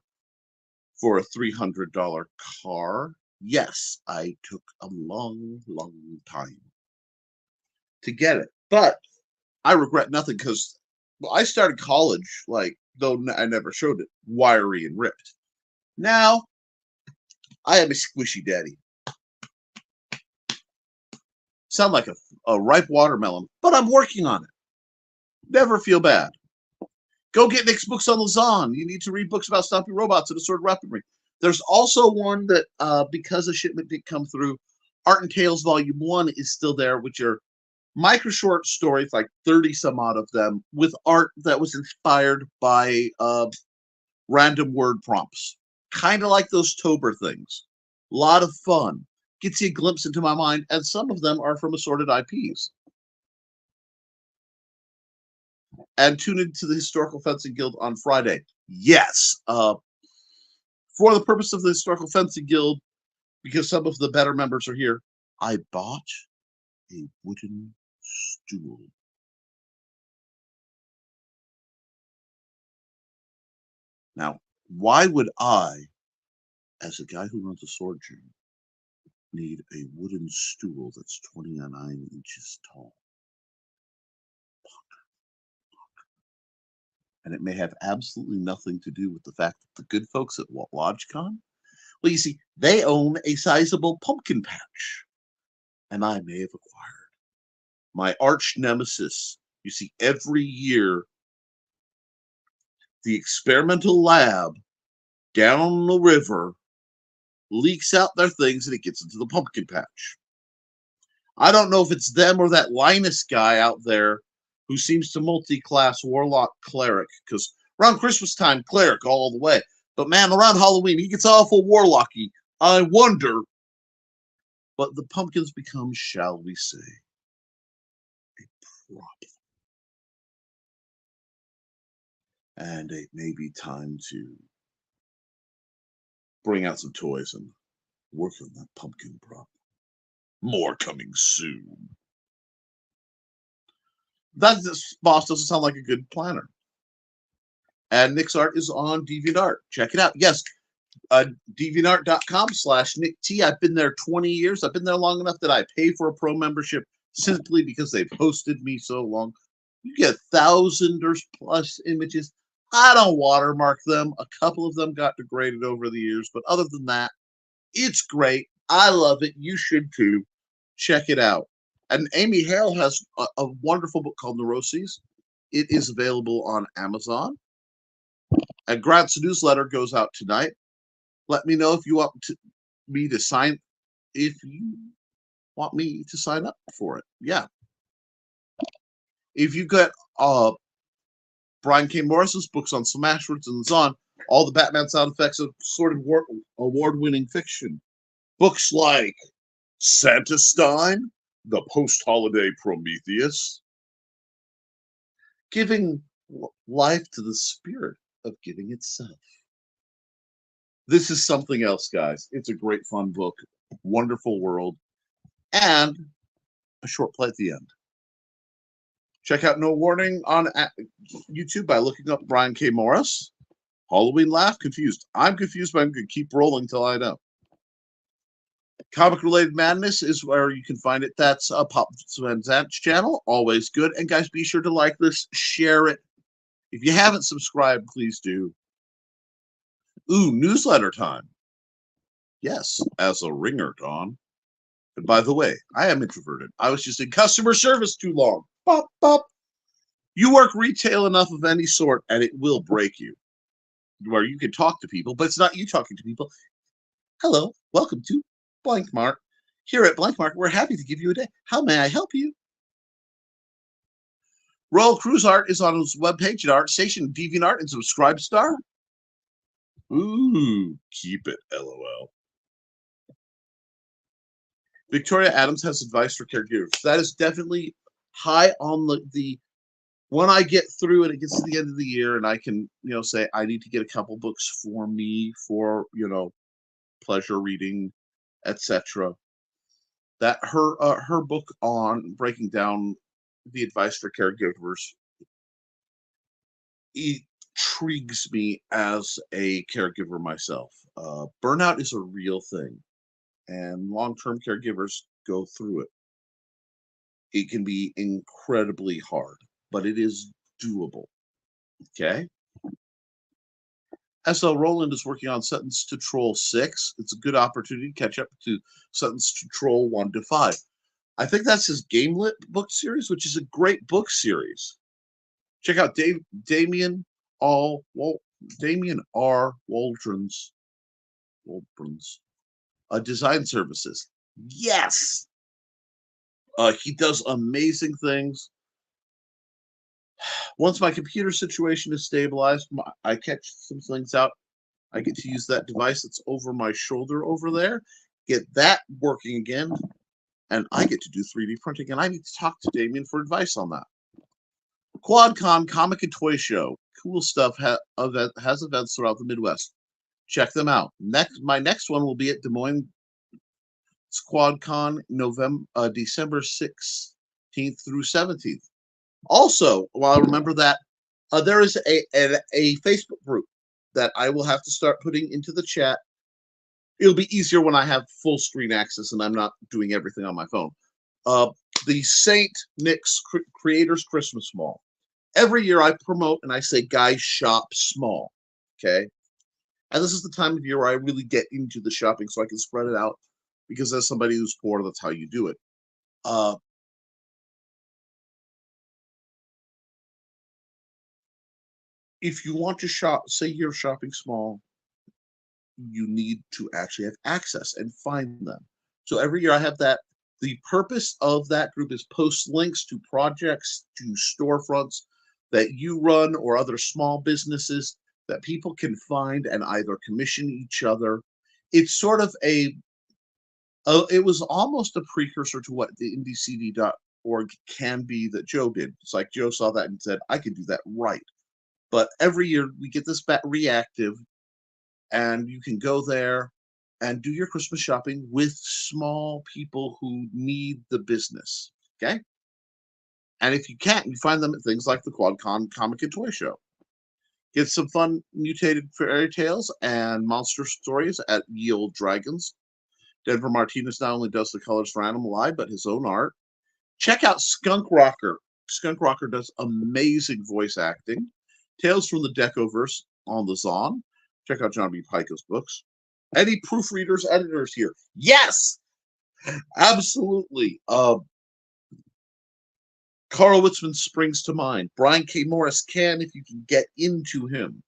Speaker 2: for a $300 car, yes, I took a long, long time to get it. But I regret nothing because I started college, though I never showed it, wiry and ripped. Now, I am a squishy daddy. Sound like a ripe watermelon, but I'm working on it. Never feel bad. Go get Nick's books on Lausanne. You need to read books about stomping robots and assorted weaponry. There's also one that, because a shipment didn't come through, Art and Tales Volume 1 is still there, which are micro short stories, like 30 some odd of them, with art that was inspired by random word prompts. Kind of like those Tober things. A lot of fun. Gets you a glimpse into my mind, and some of them are from assorted IPs. And tune into the Historical Fencing Guild on Friday. Yes. For the purpose of the Historical Fencing Guild, because some of the better members are here, I bought a wooden stool. Now, why would I, as a guy who runs a sword gym, need a wooden stool that's 29 inches tall? And it may have absolutely nothing to do with the fact that the good folks at LodgeCon, well, you see, they own a sizable pumpkin patch, and I may have acquired my arch nemesis. You see, every year, the experimental lab down the river leaks out their things and it gets into the pumpkin patch. I don't know if it's them or that Linus guy out there who seems to multi-class warlock cleric, because around Christmas time, cleric all the way. But man, around Halloween, he gets awful warlocky. I wonder. But the pumpkins become, shall we say, a prop. And it may be time to bring out some toys and work on that pumpkin prop. More coming soon. That boss doesn't sound like a good planner. And Nick's art is on DeviantArt. Check it out. Yes, DeviantArt.com/Nick T. I've been there 20 years. I've been there long enough that I pay for a pro membership simply because they've hosted me so long. You get 1,000 or plus images. I don't watermark them. A couple of them got degraded over the years, but other than that, it's great. I love it. You should too. Check it out. And Amy Hale has a wonderful book called Neuroses. It is available on Amazon. And Grant's newsletter goes out tonight. Let me know if you want me to sign up for it. Yeah. If you got Brian K. Morris's books on Smashwords and Zon, all the Batman sound effects of sort of award-winning fiction. Books like Santa Stein, The Post-Holiday Prometheus, giving life to the spirit of giving itself. This is something else, guys. It's a great, fun book, wonderful world, and a short play at the end. Check out No Warning on YouTube by looking up Brian K. Morris. Halloween Laugh, Confused. I'm confused, but I'm going to keep rolling till I know. Comic-related madness is where you can find it. That's Pop Van Zant's channel. Always good. And guys, be sure to like this, share it. If you haven't subscribed, please do. Ooh, newsletter time. Yes, as a ringer, Don. And by the way, I am introverted. I was just in customer service too long. Bop, bop. You work retail enough of any sort, and it will break you. Where you can talk to people, but it's not you talking to people. Hello, welcome to Blank Mark. Here at Blank Mark, we're happy to give you a day. How may I help you? Royal Cruise Art is on his webpage at ArtStation, DeviantArt, and Subscribestar. Ooh, keep it, LOL. Victoria Adams has advice for caregivers. That is definitely high on the when I get through and it gets to the end of the year and I can, say I need to get a couple books for me for, pleasure reading, etc. That her book on breaking down the advice for caregivers intrigues me as a caregiver myself. Burnout is a real thing, and long-term caregivers go through it. It can be incredibly hard, but it is doable. Okay? S.L. Rowland is working on Sentence to Troll 6. It's a good opportunity to catch up to Sentence to Troll 1 to 5. I think that's his Gamelit book series, which is a great book series. Check out Damien R. Waldron's design services. Yes! He does amazing things. Once my computer situation is stabilized, I catch some things out. I get to use that device that's over my shoulder over there, get that working again, and I get to do 3D printing, and I need to talk to Damien for advice on that. QuadCon Comic and Toy Show. Cool stuff has events throughout the Midwest. Check them out. My next one will be at Des Moines QuadCon December 16th through 17th. Also, while I remember that, there is a Facebook group that I will have to start putting into the chat. It'll be easier when I have full screen access and I'm not doing everything on my phone. The St. Nick's Creators Christmas Mall. Every year I promote and I say, guys, shop small. Okay? And this is the time of year where I really get into the shopping so I can spread it out, because as somebody who's poor, that's how you do it. If you want to shop, say you're shopping small, you need to actually have access and find them. So every year I have that. The purpose of that group is post links to projects, to storefronts that you run or other small businesses that people can find and either commission each other. It's sort of it was almost a precursor to what the indiecd.org can be that Joe did. It's like Joe saw that and said, I could do that right. But every year we get this reactive, and you can go there and do your Christmas shopping with small people who need the business. Okay. And if you can't, you find them at things like the QuadCon Comic and Toy Show. Get some fun mutated fairy tales and monster stories at Ye Olde Dragons. Denver Martinez not only does the colors for Animal Eye, but his own art. Check out Skunk Rocker. Skunk Rocker does amazing voice acting. Tales from the Decoverse on the Zon. Check out John B. Pico's books. Any proofreaders, editors here? Yes! Absolutely. Carl Witzman springs to mind. Brian K. Morris can if you can get into him.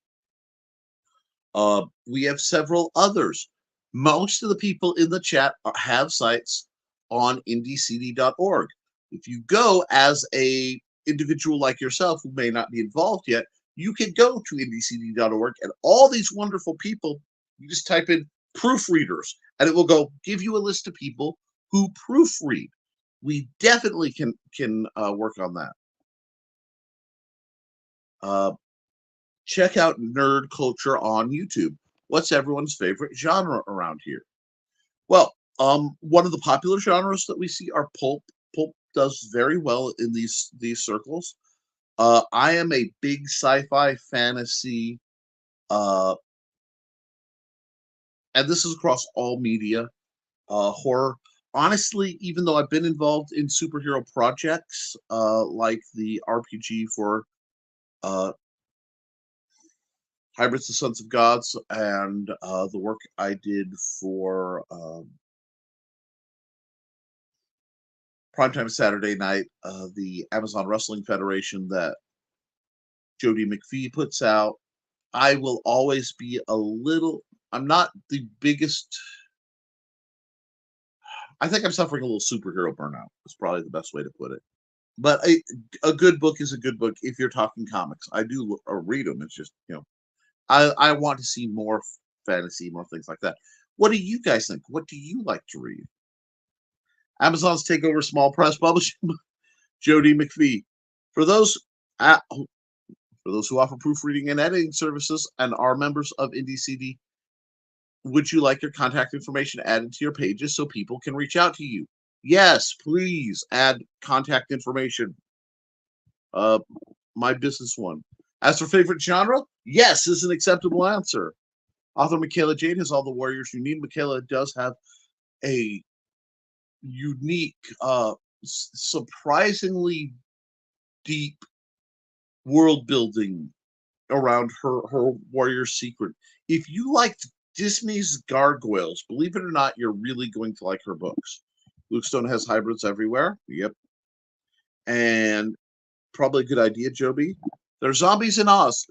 Speaker 2: We have several others. Most of the people in the chat have sites on indiecd.org. If you go as a individual like yourself who may not be involved yet, you can go to indiecd.org and all these wonderful people, you just type in proofreaders and it will go give you a list of people who proofread. We definitely can work on that. Check out nerd culture on YouTube. What's everyone's favorite genre around here? Well, one of the popular genres that we see are pulp. Pulp does very well in these circles. I am a big sci-fi, fantasy, and this is across all media, horror. Honestly, even though I've been involved in superhero projects, like the RPG for Hybrids, the Sons of Gods, and the work I did for Primetime Saturday Night, the Amazon Wrestling Federation that Jody McPhee puts out, I will always be I'm not the biggest. I think I'm suffering a little superhero burnout. Is probably the best way to put it. But a good book is a good book if you're talking comics. I do read them. It's just, I want to see more fantasy, more things like that. What do you guys think? What do you like to read? Amazon's takeover small press publishing. Jody McPhee. For those who offer proofreading and editing services and are members of IndieCD, would you like your contact information added to your pages so people can reach out to you? Yes, please add contact information. My business one. As for favorite genre, yes is an acceptable answer. Author Michaela Jade has all the warriors you need. Michaela does have a unique, surprisingly deep world building around her warrior secret. If you liked Disney's Gargoyles, believe it or not, you're really going to like her books. Luke Stone has hybrids everywhere. Yep. And probably a good idea, Joby. There's zombies in Oz.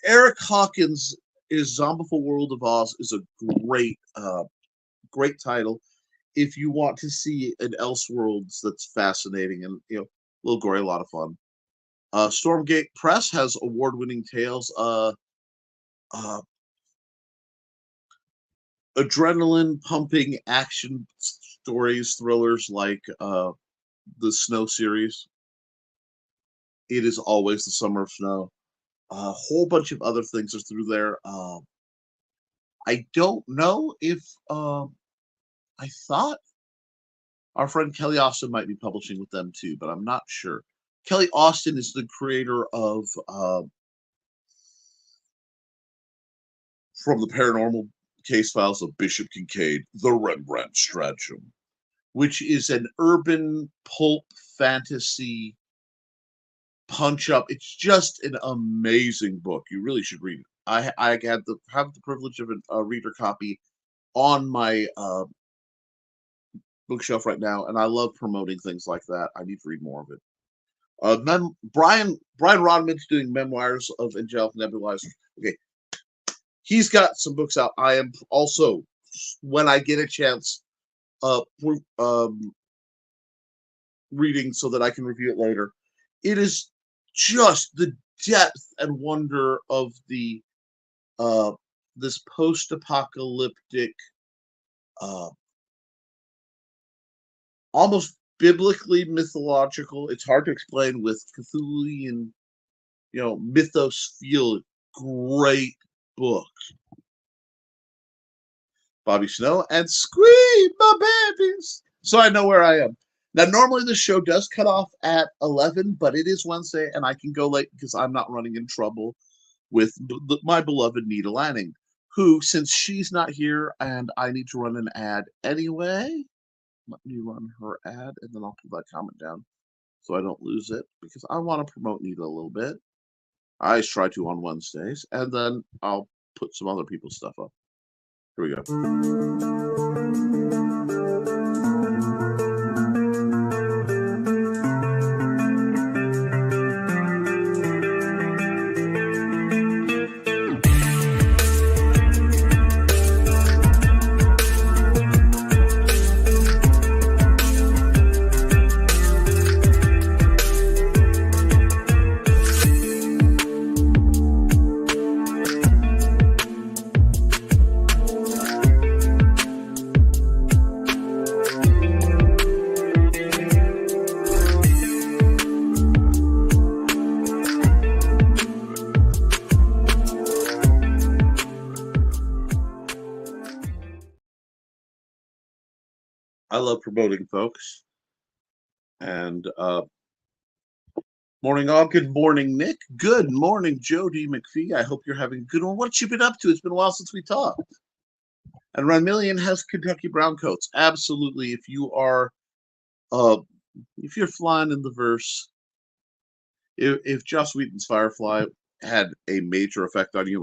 Speaker 2: Eric Hawkins' Zombiful World of Oz is a great title. If you want to see an Elseworlds that's fascinating and a little gory, a lot of fun. Stormgate Press has award-winning tales. Adrenaline-pumping action stories, thrillers like the Snow series. It is always the Summer of Snow. A whole bunch of other things are through there. I don't know if I thought our friend Kelly Austin might be publishing with them too, but I'm not sure. Kelly Austin is the creator of From the Paranormal Case Files of Bishop Kincaid, The Rembrandt Stratagem, which is an urban pulp fantasy punch up. It's just an amazing book. You really should read it. I have the privilege of a reader copy on my bookshelf right now, and I love promoting things like that. I need to read more of it. Brian Rodman's doing memoirs of angelic nebulizers. Okay, he's got some books out. I am also, when I get a chance, reading so that I can review it later. It is just the depth and wonder of the this post-apocalyptic, almost biblically mythological. It's hard to explain with Cthulhuian, mythos feel. Great book. Bobby Snow and Scream, my babies. So I know where I am. Now, normally the show does cut off at 11, but it is Wednesday, and I can go late because I'm not running in trouble with my beloved Nita Lanning, who, since she's not here and I need to run an ad anyway, let me run her ad, and then I'll pull that comment down so I don't lose it, because I want to promote Nita a little bit. I always try to on Wednesdays, and then I'll put some other people's stuff up. Here we go. I love promoting folks. And morning all. Good morning, Nick. Good morning, Jody McPhee. I hope you're having a good one. What you been up to? It's been a while since we talked. And Ron Million has Kentucky Browncoats. Absolutely. If you're flying in the verse, if Joss Whedon's Firefly had a major effect on you,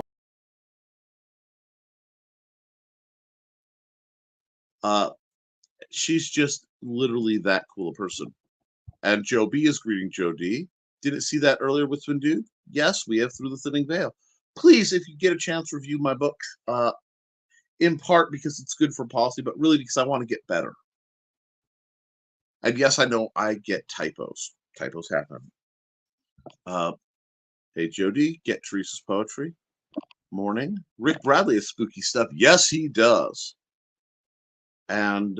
Speaker 2: she's just literally that cool a person. And Joe B is greeting Joe D. Didn't see that earlier with Twin Dude? Yes, we have Through the Thinning Veil. Please, if you get a chance, review my book, in part because it's good for policy, but really because I want to get better. And yes, I know I get typos. Typos happen. Hey, Joe D, get Teresa's poetry. Morning. Rick Bradley has spooky stuff. Yes, he does. And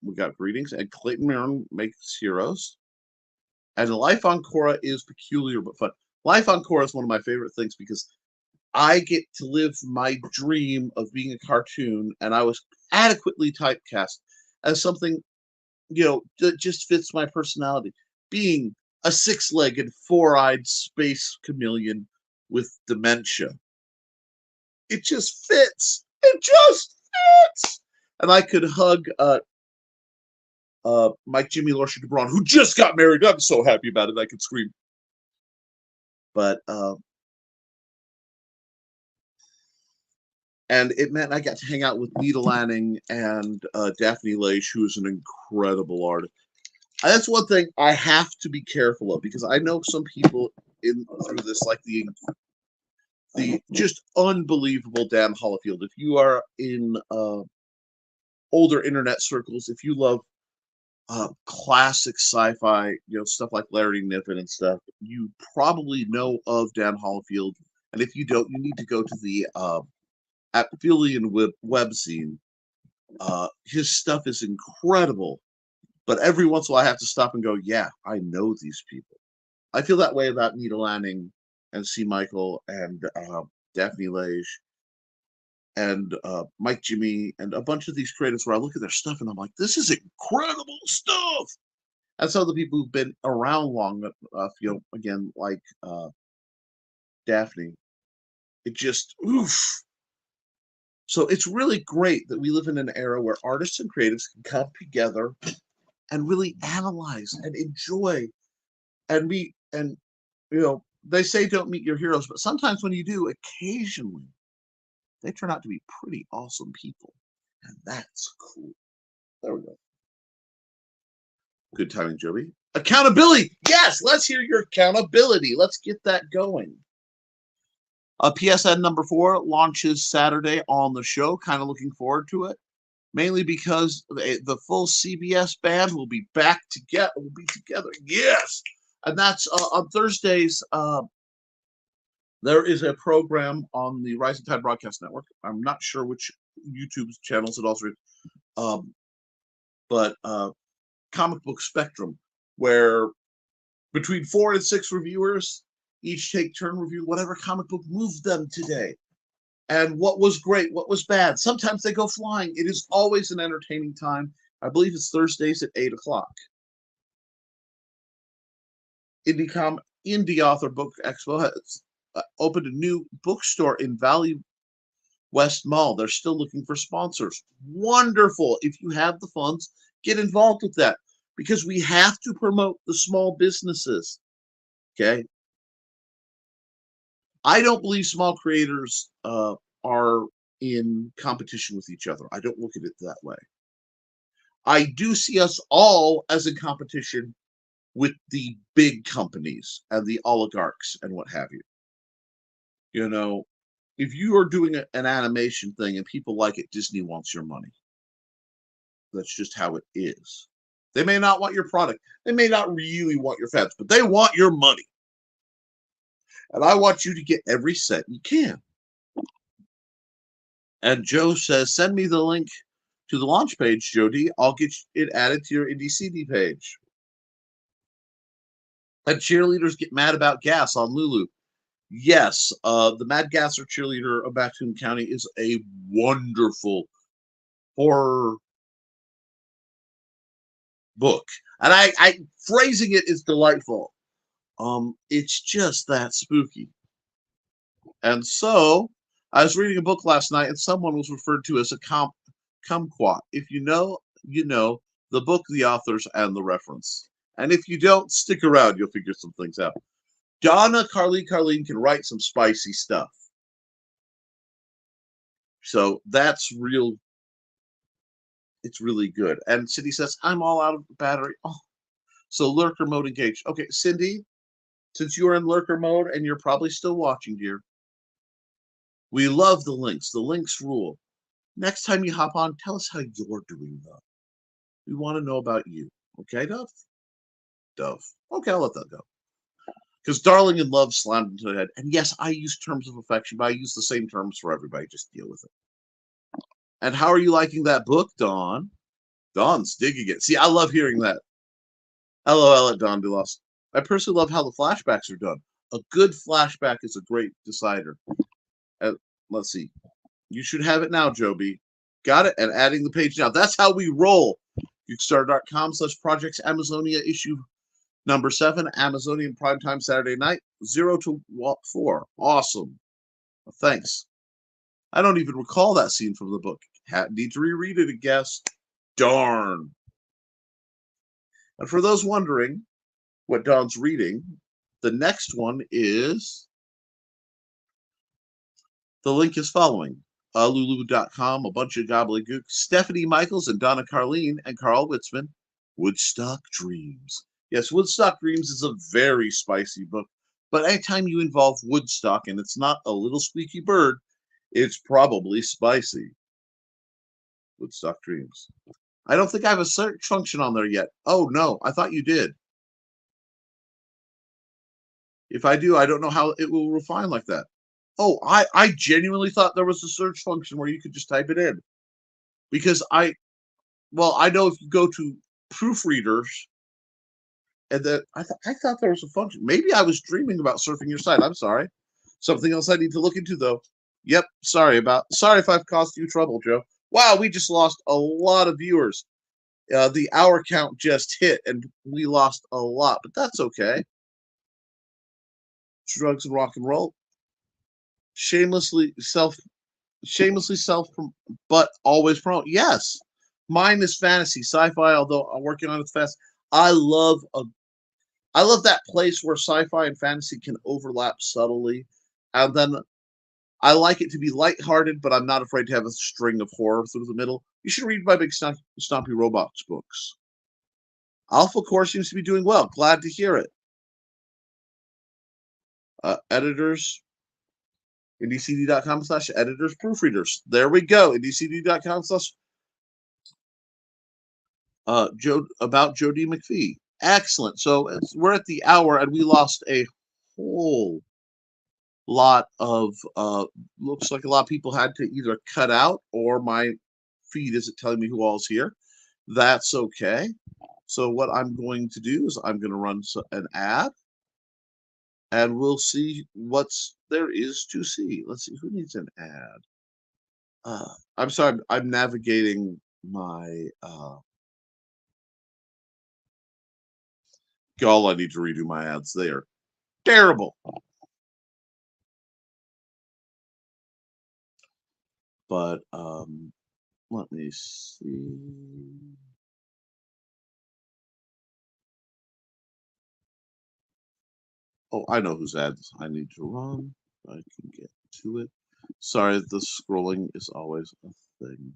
Speaker 2: we got greetings. And Clayton Maron makes heroes. And Life on Korra is peculiar but fun. Life on Korra is one of my favorite things because I get to live my dream of being a cartoon, and I was adequately typecast as something, that just fits my personality. Being a six-legged, four-eyed space chameleon with dementia. It just fits. It just fits. And I could hug Mike Jimmy Lorsha DeBron, who just got married. I'm so happy about it. I could scream. But and it meant I got to hang out with Nita Lanning and Daphne Leish, who is an incredible artist. That's one thing I have to be careful of, because I know some people through this, like the just unbelievable Dan Hollifield. If you are in older internet circles, if you love classic sci-fi, stuff like Larry Niven and stuff, you probably know of Dan Hollifield. And if you don't, you need to go to the Apphelian webzine. His stuff is incredible. But every once in a while I have to stop and go, yeah, I know these people. I feel that way about Nita Lanning and C. Michael and Daphne Leish and Mike Jimmy and a bunch of these creators where I look at their stuff and I'm like, this is incredible stuff. And some of the people who've been around long enough, again, like Daphne, it just, oof. So it's really great that we live in an era where artists and creatives can come together and really analyze and enjoy and meet. And, they say don't meet your heroes, but sometimes when you do, occasionally, they turn out to be pretty awesome people. And that's cool. There we go. Good timing, Joey. Accountability. Yes, let's hear your accountability. Let's get that going. PSN number 4 launches Saturday on the show. Kind of looking forward to it, mainly because the full CBS band will be back together. We'll be together, yes. And that's on Thursdays. There is a program on the Rising Tide Broadcast Network. I'm not sure which YouTube channels it also is, but Comic Book Spectrum, where between 4 and 6 reviewers each take turn review whatever comic book moved them today. And what was great, what was bad. Sometimes they go flying. It is always an entertaining time. I believe it's Thursdays at 8 o'clock. Indie Author Book Expo has opened a new bookstore in Valley West Mall. They're still looking for sponsors. Wonderful. If you have the funds, get involved with that, because we have to promote the small businesses. Okay. I don't believe small creators are in competition with each other. I don't look at it that way. I do see us all as in competition with the big companies and the oligarchs and what have you. You know, if you are doing an animation thing and people like it, Disney wants your money. That's just how it is. They may not want your product. They may not really want your fans, but they want your money. And I want you to get every cent you can. And Joe says, send me the link to the launch page, Jody. I'll get it added to your Indie CD page. And cheerleaders get mad about gas on Lulu. Yes, the Mad Gasser cheerleader of Battoon County is a wonderful horror book. And I phrasing it is delightful. It's just that spooky. And so I was reading a book last night, and someone was referred to as a kumquat. If you know, you know the book, the authors, and the reference. And if you don't, stick around. You'll figure some things out. Donna Carleen can write some spicy stuff. So that's real. It's really good. And Cindy says, I'm all out of battery. Oh, so lurker mode engaged. Okay, Cindy, since you are in lurker mode and you're probably still watching, dear, we love the links. The links rule. Next time you hop on, tell us how you're doing, though. We want to know about you. Okay, Dove? Dove. Okay, I'll let that go. Because darling and love slammed into the head. And yes, I use terms of affection, but I use the same terms for everybody. Just deal with it. And how are you liking that book, Dawn? Dawn's digging it. See, I love hearing that. LOL at Dawn DeLoss. I personally love how the flashbacks are done. A good flashback is a great decider. Let's see. You should have it now, Joby. Got it? And adding the page now. That's how we roll. Kickstarter.com/projects Amazonia issue number 7, Amazonian primetime Saturday night, 0 to 4. Awesome. Well, thanks. I don't even recall that scene from the book. Need to reread it, I guess. Darn. And for those wondering what Dawn's reading, the next one is, the link is following. Lulu.com, a bunch of gobbledygook. Stephanie Michaels and Donna Carleen and Carl Witzman, Woodstock Dreams. Yes, Woodstock Dreams is a very spicy book, but anytime you involve Woodstock and it's not a little squeaky bird, it's probably spicy. Woodstock Dreams. I don't think I have a search function on there yet. Oh, no, I thought you did. If I do, I don't know how it will refine like that. Oh, I genuinely thought there was a search function where you could just type it in. Because I know if you go to proofreaders, and then I thought there was a function. Maybe I was dreaming about surfing your site. I'm sorry. Something else I need to look into, though. Yep, sorry if I've caused you trouble, Joe. Wow, we just lost a lot of viewers. The hour count just hit, and we lost a lot, but that's okay. Drugs and rock and roll. Shamelessly self, but always promote. Yes, mine is fantasy, sci-fi. Although I'm working on it fast. I love that place where sci-fi and fantasy can overlap subtly, and then I like it to be lighthearted, but I'm not afraid to have a string of horror through the middle. You should read my Big Stompy Robots books. Alpha Core seems to be doing well. Glad to hear it. Editors. IndieCD.com/editors proofreaders. There we go. IndieCD.com/ about Joe D. McPhee. Excellent. So we're at the hour, and we lost a whole lot of looks like a lot of people had to either cut out, or my feed isn't telling me who all's here. That's okay. So what I'm going to do is I'm going to run an ad, and we'll see what's there is to see. Let's see, who needs an ad. I'm sorry, I'm navigating my all I need to redo my ads. They are terrible. But let me see. Oh, I know whose ads I need to run. I can get to it. Sorry, the scrolling is always a thing.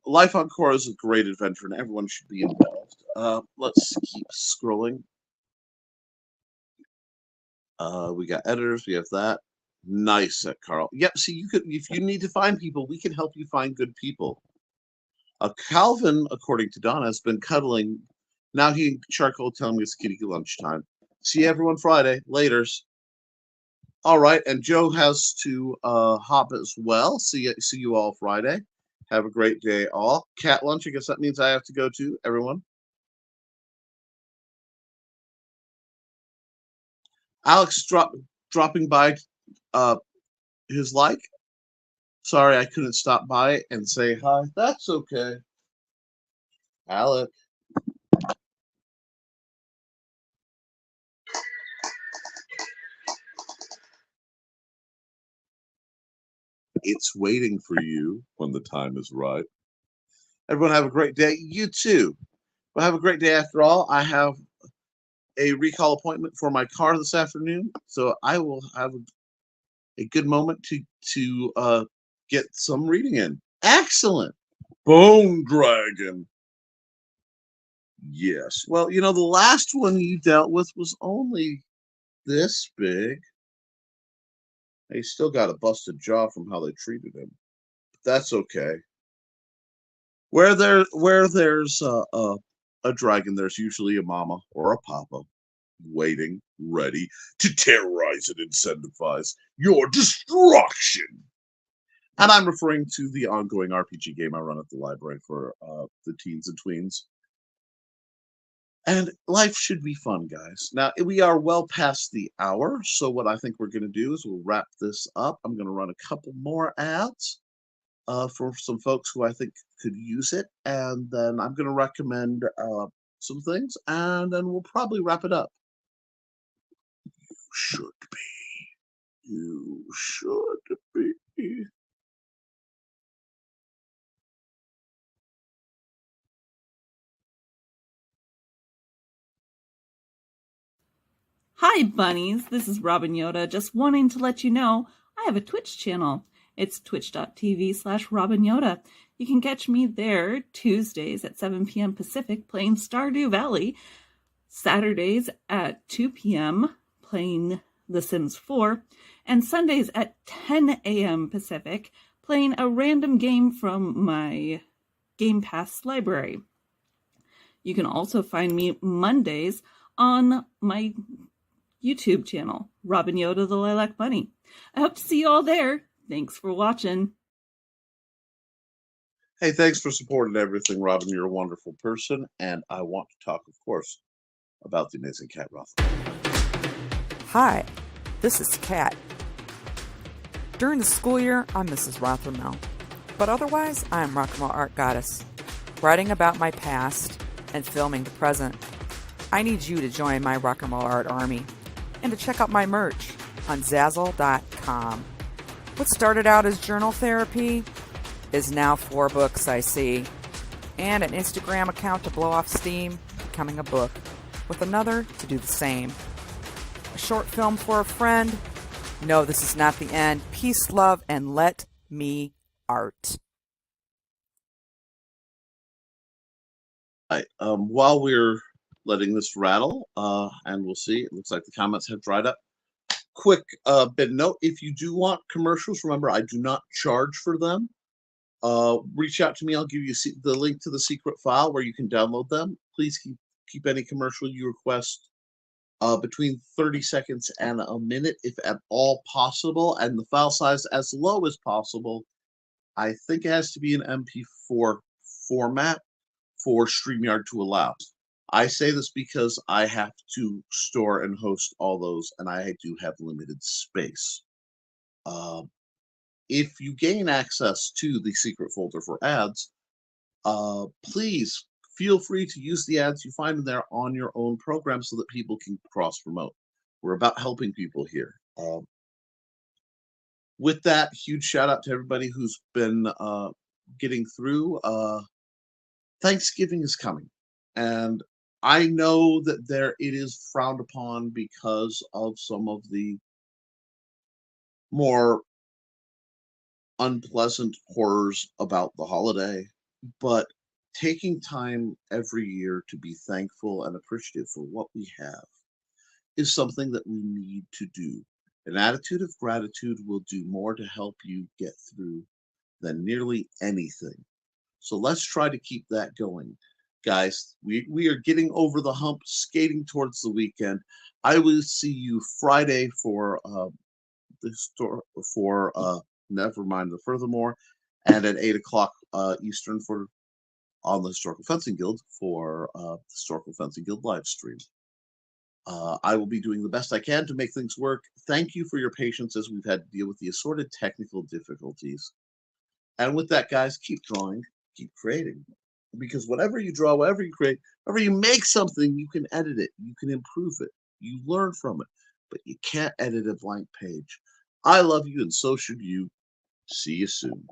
Speaker 2: Life on Korra is a great adventure, and everyone should be involved. Let's keep scrolling. We got editors. We have that. Nice, Carl. Yep. See, you could, if you need to find people, we can help you find good people. Calvin, according to Donna, has been cuddling. Now he and Charcoal telling me it's kitty lunchtime. See everyone Friday. Laters. All right, and Joe has to hop as well. See you all Friday. Have a great day, all. Cat lunch, I guess that means I have to go to, everyone. Alex dropping by his like. Sorry I couldn't stop by and say hi. That's okay. Alec. It's waiting for you when the time is right. Everyone have a great day. You too. Well, have a great day after all. I have a recall appointment for my car this afternoon, so I will have a good moment to get some reading in. Excellent. Bone Dragon. Yes. Well, you know, the last one you dealt with was only this big. He still got a busted jaw from how they treated him. But that's okay. Where there's a dragon, there's usually a mama or a papa waiting, ready to terrorize and incentivize your destruction. And I'm referring to the ongoing RPG game I run at the library for the teens and tweens. And life should be fun, guys. Now, we are well past the hour, so what I think we're going to do is we'll wrap this up. I'm going to run a couple more ads for some folks who I think could use it, and then I'm going to recommend some things, and then we'll probably wrap it up. You should be. You should be.
Speaker 5: Hi, bunnies. This is Robin Yoda. Just wanting to let you know I have a Twitch channel. It's twitch.tv/Robin Yoda. You can catch me there Tuesdays at 7 p.m. Pacific playing Stardew Valley, Saturdays at 2 p.m. playing The Sims 4, and Sundays at 10 a.m. Pacific playing a random game from my Game Pass library. You can also find me Mondays on my YouTube channel, Robin Yoda the Lilac Bunny. I hope to see you all there. Thanks for watching.
Speaker 2: Hey, thanks for supporting everything, Robin. You're a wonderful person, and I want to talk, of course, about the amazing Cat Rothwell.
Speaker 6: Hi, this is Kat. During the school year, I'm Mrs. Rothermel, but otherwise, I'm Rock and Roll Art Goddess, writing about my past and filming the present. I need you to join my Rock and Roll Art army and to check out my merch on Zazzle.com. What started out as journal therapy is now 4 books, I see, and an Instagram account to blow off steam, becoming a book, with another to do the same. A short film for a friend. No, this is not the end. Peace, love, and let me art.
Speaker 2: Right. While we're letting this rattle, and we'll see, it looks like the comments have dried up. Quick bit note, if you do want commercials, remember I do not charge for them. Reach out to me. I'll give you the link to the secret file where you can download them. Please keep any commercial you request between 30 seconds and a minute, if at all possible, and the file size as low as possible. I think it has to be an MP4 format for StreamYard to allow. I say this because I have to store and host all those, and I do have limited space. If you gain access to the secret folder for ads, please feel free to use the ads you find in there on your own program so that people can cross-promote. We're about helping people here. With that, huge shout out to everybody who's been getting through. Thanksgiving is coming, and I know that it is frowned upon because of some of the more unpleasant horrors about the holiday, but taking time every year to be thankful and appreciative for what we have is something that we need to do. An attitude of gratitude will do more to help you get through than nearly anything. So let's try to keep that going. Guys, we are getting over the hump, skating towards the weekend. I will see you Friday for Nevermind The Furthermore, and at 8 o'clock Eastern on the Historical Fencing Guild for the Historical Fencing Guild live stream. I will be doing the best I can to make things work. Thank you for your patience as we've had to deal with the assorted technical difficulties. And with that, guys, keep drawing, keep creating. Because whatever you draw, whatever you create, whenever you make something, you can edit it, you can improve it, you learn from it, but you can't edit a blank page. I love you, and so should you. See you soon.